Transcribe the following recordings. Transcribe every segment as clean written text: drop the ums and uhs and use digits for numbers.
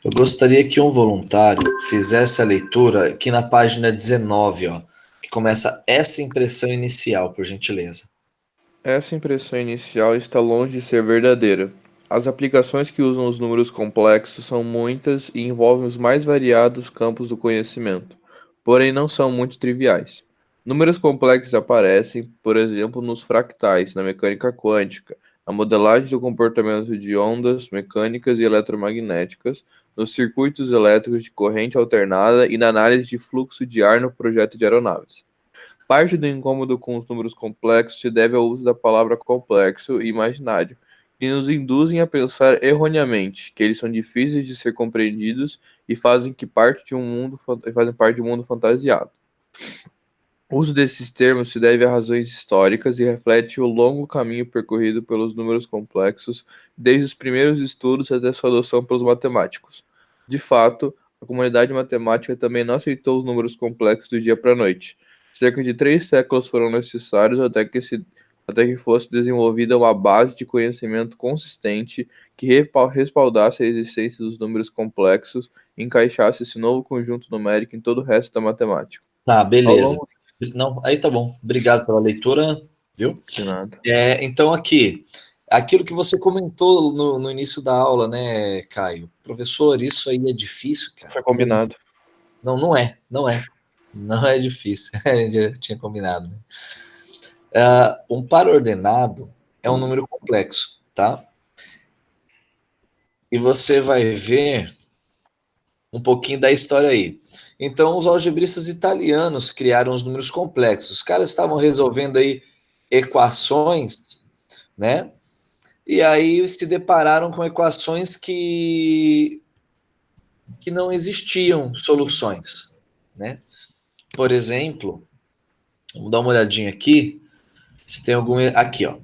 Eu gostaria que um voluntário fizesse a leitura aqui na página 19, ó, que começa essa impressão inicial, por gentileza. Essa impressão inicial está longe de ser verdadeira. As aplicações que usam os números complexos são muitas e envolvem os mais variados campos do conhecimento, porém não são muito triviais. Números complexos aparecem, por exemplo, nos fractais, na mecânica quântica, na modelagem do comportamento de ondas mecânicas e eletromagnéticas, nos circuitos elétricos de corrente alternada e na análise de fluxo de ar no projeto de aeronaves. Parte do incômodo com os números complexos se deve ao uso da palavra complexo e imaginário, que nos induzem a pensar erroneamente que eles são difíceis de ser compreendidos e fazem parte de um mundo fantasiado. O uso desses termos se deve a razões históricas e reflete o longo caminho percorrido pelos números complexos desde os primeiros estudos até sua adoção pelos matemáticos. De fato, a comunidade matemática também não aceitou os números complexos do dia para a noite. Cerca de 3 séculos foram necessários até que fosse desenvolvida uma base de conhecimento consistente que respaldasse a existência dos números complexos e encaixasse esse novo conjunto numérico em todo o resto da matemática. Tá, Ao beleza. longo Não, aí tá bom. Obrigado pela leitura, viu? de nada. Então, aqui, aquilo que você comentou no início da aula, né, Caio? Professor, isso aí é difícil, cara? Foi combinado. Não, não é, não é. Não é difícil. A gente já tinha combinado, né? Um par ordenado é um número complexo, tá? E você vai ver um pouquinho da história aí. Então, os algebristas italianos criaram os números complexos. Os caras estavam resolvendo aí equações, né? E aí se depararam com equações que não existiam soluções, né? Por exemplo, vamos dar uma olhadinha aqui, se tem algum... Aqui, ó.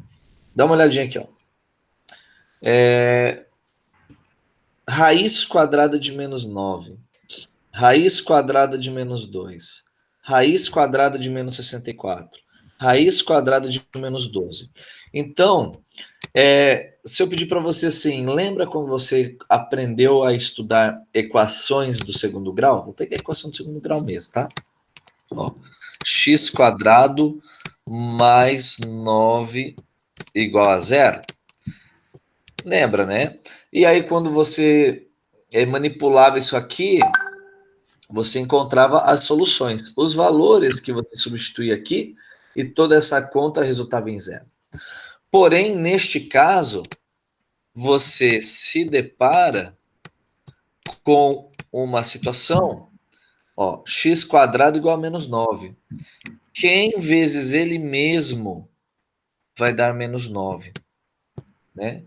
Dá uma olhadinha aqui, ó. Raiz quadrada de menos 9. Raiz quadrada de menos 2. Raiz quadrada de menos 64. Raiz quadrada de menos 12. Então, se eu pedir para você assim, lembra quando você aprendeu a estudar equações do segundo grau? Vou pegar a equação do segundo grau mesmo, tá? Ó, x quadrado mais 9 igual a zero. Lembra, né? E aí, quando você manipulava isso aqui, você encontrava as soluções, os valores que você substituía aqui, e toda essa conta resultava em zero. Porém, neste caso, você se depara com uma situação, ó, x quadrado igual a menos 9. Quem vezes ele mesmo vai dar menos 9, né?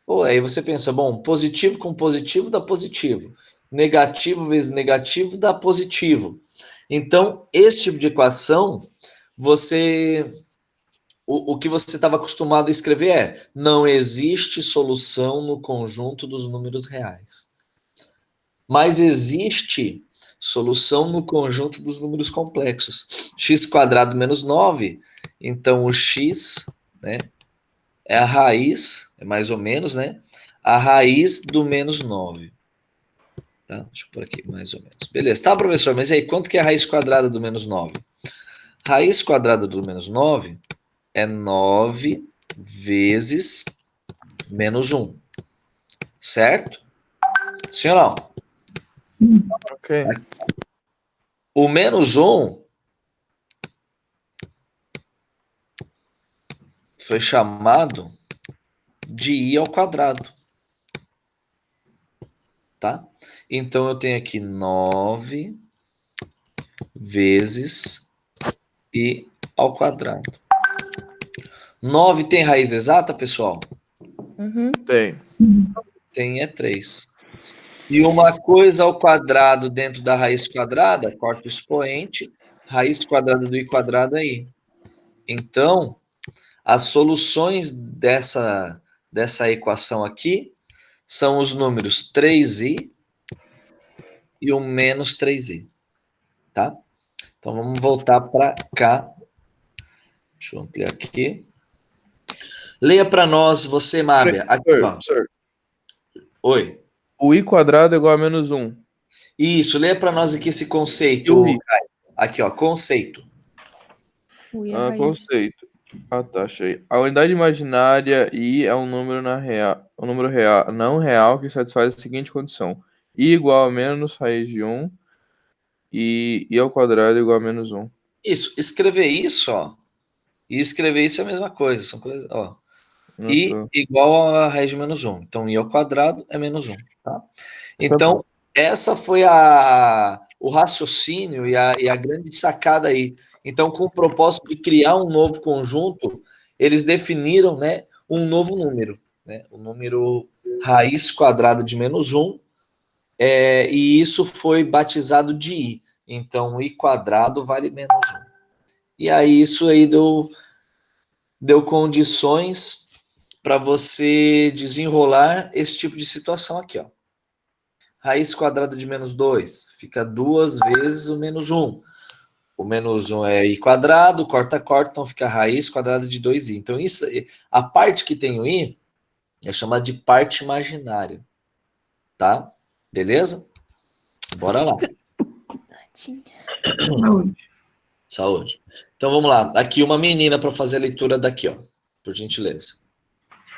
Ou aí você pensa, bom, positivo com positivo dá positivo. Negativo vezes negativo dá positivo. Então, esse tipo de equação, o que você estava acostumado a escrever é: não existe solução no conjunto dos números reais. Mas existe solução no conjunto dos números complexos. X quadrado menos 9, então o x, né, é a raiz, é mais ou menos, né? A raiz do menos 9. Tá? Deixa eu pôr aqui, mais ou menos. Beleza, tá, professor, mas aí, quanto que é a raiz quadrada do menos 9? Raiz quadrada do menos 9 é 9 vezes menos 1. Certo? Sim ou não? Ok. O menos 1 foi chamado de i ao quadrado. Tá? Então, eu tenho aqui 9 vezes i ao quadrado. 9 tem raiz exata, pessoal? Tem. Tem, é 3. E uma coisa ao quadrado dentro da raiz quadrada, corta o expoente, raiz quadrada do i quadrado é i. Então, as soluções dessa equação aqui são os números 3i e o menos 3i. Tá? Então, vamos voltar para cá. Deixa eu ampliar aqui. Leia para nós, você, Mábia. Aqui, ó. Sir. Oi. O I quadrado é igual a menos 1. Isso, leia para nós aqui esse E o conceito, I? Caio. Aqui, ó, conceito. O I é a raiz. Conceito. Ah, tá, achei. A unidade imaginária I é um número não real que satisfaz a seguinte condição. I igual a menos raiz de 1 e I ao quadrado igual a menos 1. Isso, escrever isso, ó, e escrever isso é a mesma coisa, são coisas, ó. I Nossa. igual a raiz de menos 1. Então, I ao quadrado é menos 1, tá? Tá Então, bom. essa foi o raciocínio e a grande sacada aí. Então, com o propósito de criar um novo conjunto, eles definiram, né, um novo número, né, o número raiz quadrada de menos 1, e isso foi batizado de I. Então, I quadrado vale menos 1. E aí, isso aí deu condições para você desenrolar esse tipo de situação aqui, ó. Raiz quadrada de menos 2 fica 2 vezes o menos 1. O menos 1 é i quadrado, corta, então fica raiz quadrada de 2i. Então, isso, a parte que tem o i é chamada de parte imaginária. Tá? Beleza? Bora lá. Saúde. Saúde. Então, vamos lá. Aqui uma menina para fazer a leitura daqui, ó. Por gentileza.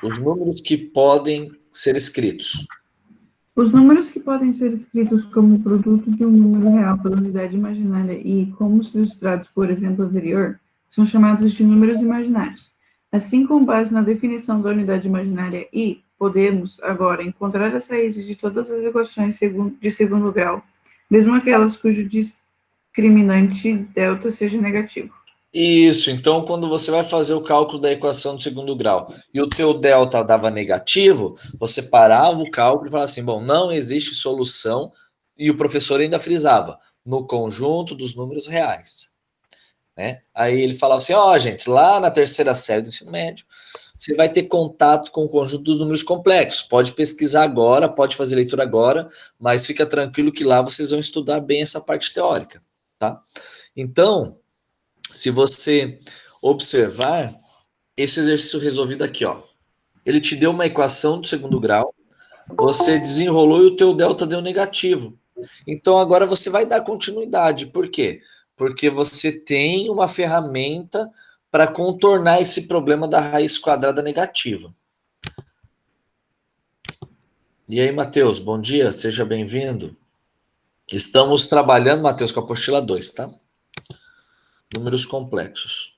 Os números que podem ser escritos. Os números que podem ser escritos como produto de um número real pela unidade imaginária e como ilustrados por exemplo anterior, são chamados de números imaginários. Assim, com base na definição da unidade imaginária I, podemos, agora, encontrar as raízes de todas as equações de segundo grau, mesmo aquelas cujo discriminante delta seja negativo. Isso, então quando você vai fazer o cálculo da equação do segundo grau e o teu delta dava negativo, você parava o cálculo e falava assim, bom, não existe solução, e o professor ainda frisava, no conjunto dos números reais. Né? Aí ele falava assim, ó, gente, lá na terceira série do ensino médio, você vai ter contato com o conjunto dos números complexos, pode pesquisar agora, pode fazer leitura agora, mas fica tranquilo que lá vocês vão estudar bem essa parte teórica, tá? Então, se você observar esse exercício resolvido aqui, ó, ele te deu uma equação do segundo grau, você desenrolou e o teu delta deu negativo. Então agora você vai dar continuidade. Por quê? Porque você tem uma ferramenta para contornar esse problema da raiz quadrada negativa. E aí, Matheus, bom dia, seja bem-vindo. Estamos trabalhando, Matheus, com a apostila 2, tá? Números complexos.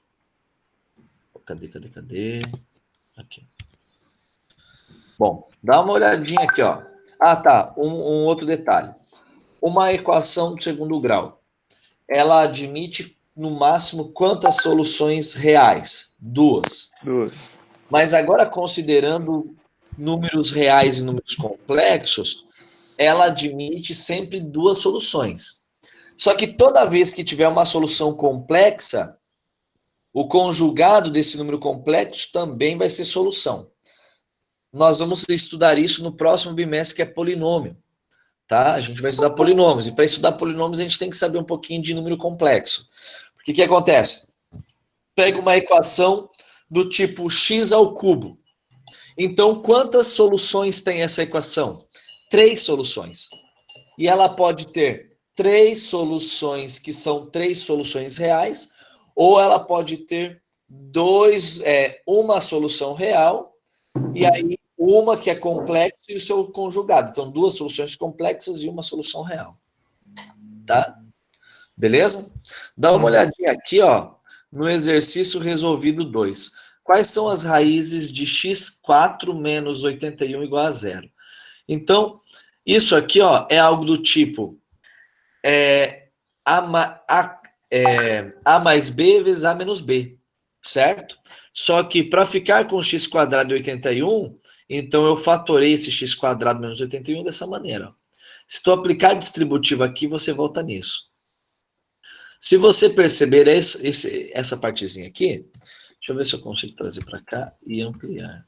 Cadê? Aqui. Bom, dá uma olhadinha aqui, ó. Ah, tá. Um outro detalhe. Uma equação do segundo grau, ela admite no máximo quantas soluções reais? Duas. Mas agora, considerando números reais e números complexos, ela admite sempre duas soluções. Só que toda vez que tiver uma solução complexa, o conjugado desse número complexo também vai ser solução. Nós vamos estudar isso no próximo bimestre, que é polinômio. Tá? A gente vai estudar polinômios. E para estudar polinômios, a gente tem que saber um pouquinho de número complexo. Porque o que acontece? Pega uma equação do tipo x ao cubo. Então, quantas soluções tem essa equação? 3 soluções. E ela pode ter 3 soluções que são 3 soluções reais, ou ela pode ter uma solução real, e aí uma que é complexa e o seu conjugado. Então, 2 soluções complexas e uma solução real. Tá? Beleza? Dá uma olhadinha aqui, ó, no exercício resolvido 2. Quais são as raízes de x4 menos 81 igual a 0? Então, isso aqui, ó, é algo do tipo a mais b vezes a menos b, certo? Só que para ficar com x quadrado e 81, então eu fatorei esse x quadrado menos 81 dessa maneira. Se tu aplicar distributivo aqui, você volta nisso. Se você perceber essa partezinha aqui, deixa eu ver se eu consigo trazer para cá e ampliar.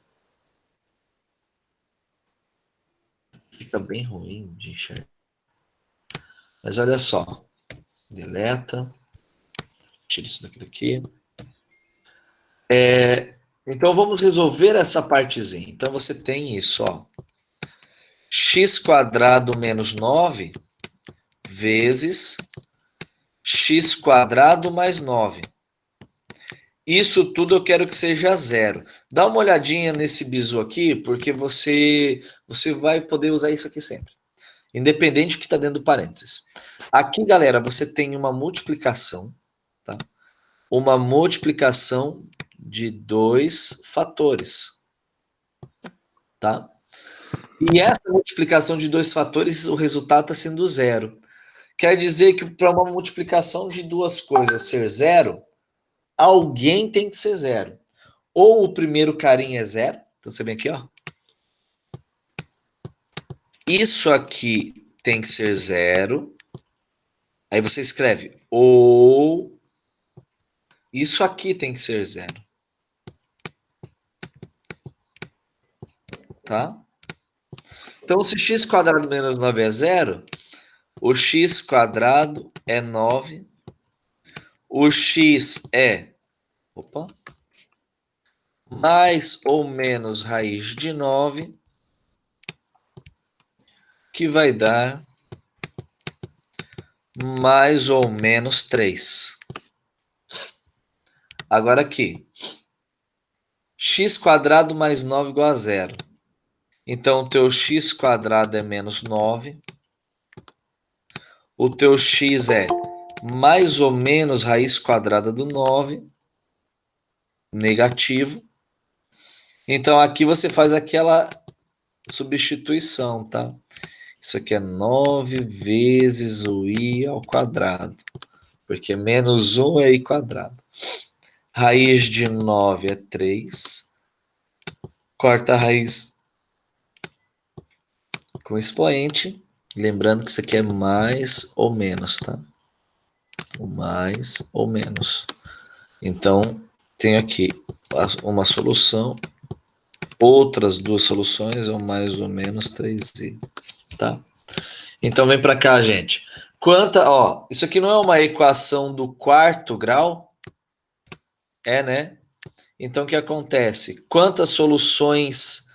Fica bem ruim de enxergar. Mas olha só. Deleta. Tira isso daqui. Então vamos resolver essa partezinha. Então você tem isso, ó. x² menos 9 vezes x² mais 9. Isso tudo eu quero que seja zero. Dá uma olhadinha nesse bizu aqui, porque você vai poder usar isso aqui sempre. Independente do que está dentro do parênteses. Aqui, galera, você tem uma multiplicação, tá? Uma multiplicação de 2 fatores, tá? E essa multiplicação de 2 fatores, o resultado está sendo zero. Quer dizer que para uma multiplicação de duas coisas ser zero, alguém tem que ser zero. Ou o primeiro carinha é zero, então você vem aqui, ó. Isso aqui tem que ser zero. Aí você escreve, ou isso aqui tem que ser zero. Tá? Então, se x² menos 9 é zero, o x² é 9. O x é mais ou menos raiz de 9, que vai dar mais ou menos 3. Agora aqui, x² mais 9 igual a zero. Então, o teu x² é menos 9. O teu x é mais ou menos raiz quadrada do 9, negativo. Então, aqui você faz aquela substituição, tá? Isso aqui é 9 vezes o i ao quadrado, porque menos 1 é i². Raiz de 9 é 3. Corta a raiz com expoente. Lembrando que isso aqui é mais ou menos, tá? O mais ou menos. Então, tenho aqui uma solução. Outras duas soluções é o mais ou menos 3i, tá? Então, vem para cá, gente. Isso aqui não é uma equação do 4º grau? É, né? Então, o que acontece? Quantas soluções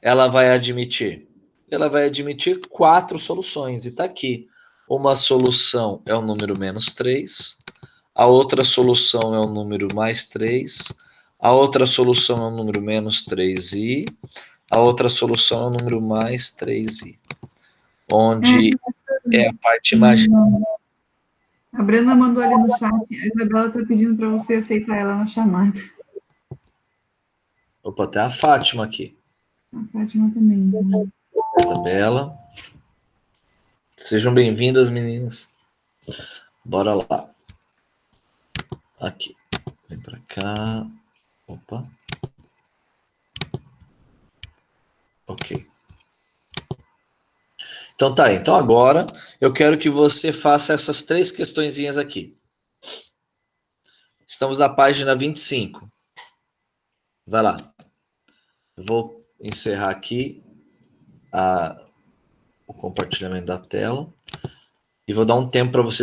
ela vai admitir? Ela vai admitir 4 soluções. E está aqui. Uma solução é o número menos 3. A outra solução é o número mais 3. A outra solução é o número menos 3i. A outra solução é o número mais 3i. Onde é a parte imaginária. A Brenda mandou ali no chat, a Isabela está pedindo para você aceitar ela na chamada. Opa, tem a Fátima aqui. A Fátima também. Né? Isabela. Sejam bem-vindas, meninas. Bora lá. Aqui. Vem pra cá. Opa. Ok. Então tá aí. Então agora eu quero que você faça essas 3 questõezinhas aqui. Estamos na página 25. Vai lá. Vou encerrar aqui o compartilhamento da tela. E vou dar um tempo para vocês